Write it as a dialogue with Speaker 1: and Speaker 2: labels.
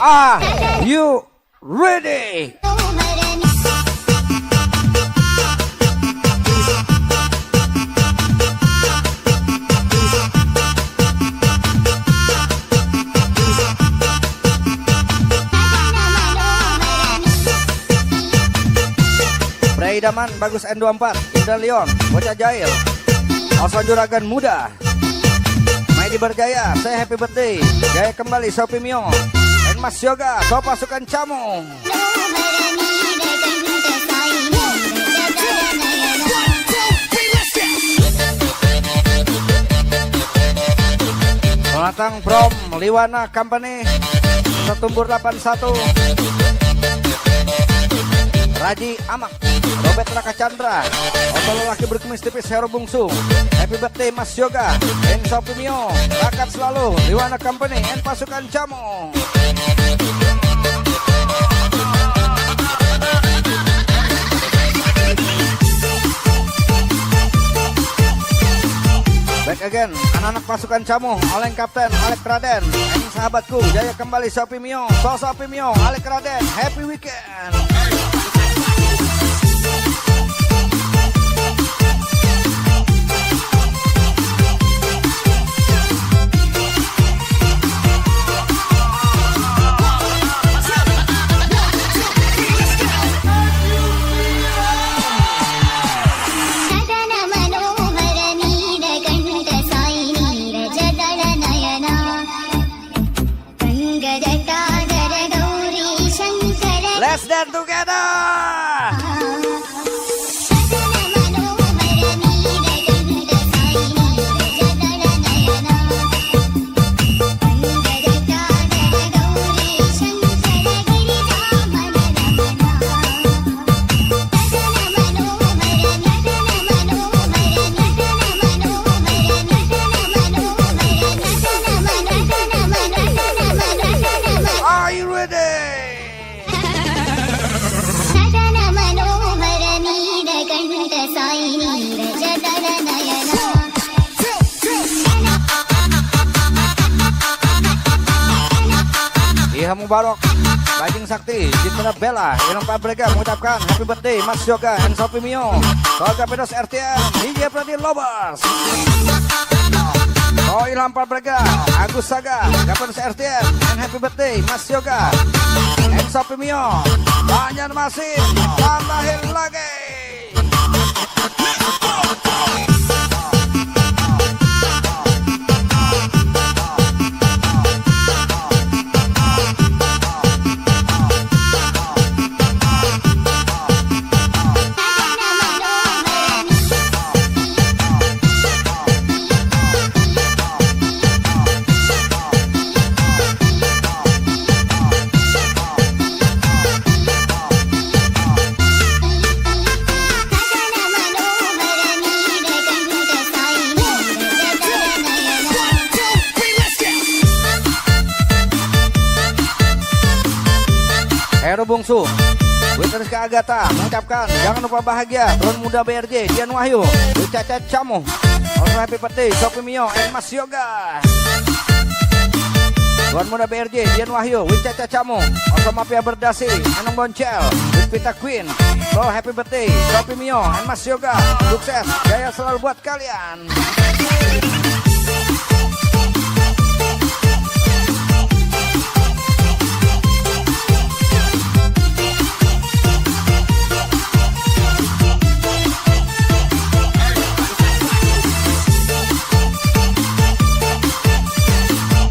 Speaker 1: Are you ready? Idaman, Bagus N24, Indra Leon, Bocah Jail, Osman Juragan Muda, Maidi Berjaya, saya happy birthday, Jaya kembali, Sopi Mio, dan Mas Yoga, so pasukan Camo. Penatang from Liwana Company, Setumbur 81, Raji Amak, Robert Raka Chandra, Oto lelaki berkumis tipis Hero Bungsu, happy birthday Mas Yoga, and Sopi Mio, rakat selalu, Liwana Company, and pasukan Camo. Back again, anak-anak pasukan Camo, Oleng Kapten, Alek Raden, and sahabatku, Jaya kembali Sopi Mio, Sopi Mio, Alek Raden, happy weekend. Let's dance together. Are you ready? Iha Mubarok, Bajing Sakti, Citra Bella, Ilham Pabrega mengucapkan happy birthday Mas Yoga and Sopi Mio, Toga Pedos RTM, DJ Pradi Lobos, Oh Ilham Pabrega, Agus Saga, Gapedos RTM, and happy birthday Mas Yoga and Sopi Mio, Banjarmasin, tambahin lagi. Hero Bungsu, Witteriska Agatha mengucapkan jangan lupa bahagia Drone Muda BRJ, Dian Wahyu, Caca Camo, also happy birthday Sopi Mio and Mas Yoga. Drone Muda BRJ, Dian Wahyu, Caca Camo, also Mafia Berdasi, Enong Boncel, Pita Queen, so happy birthday Sopi Mio and Mas Yoga, sukses, jaya selalu buat kalian.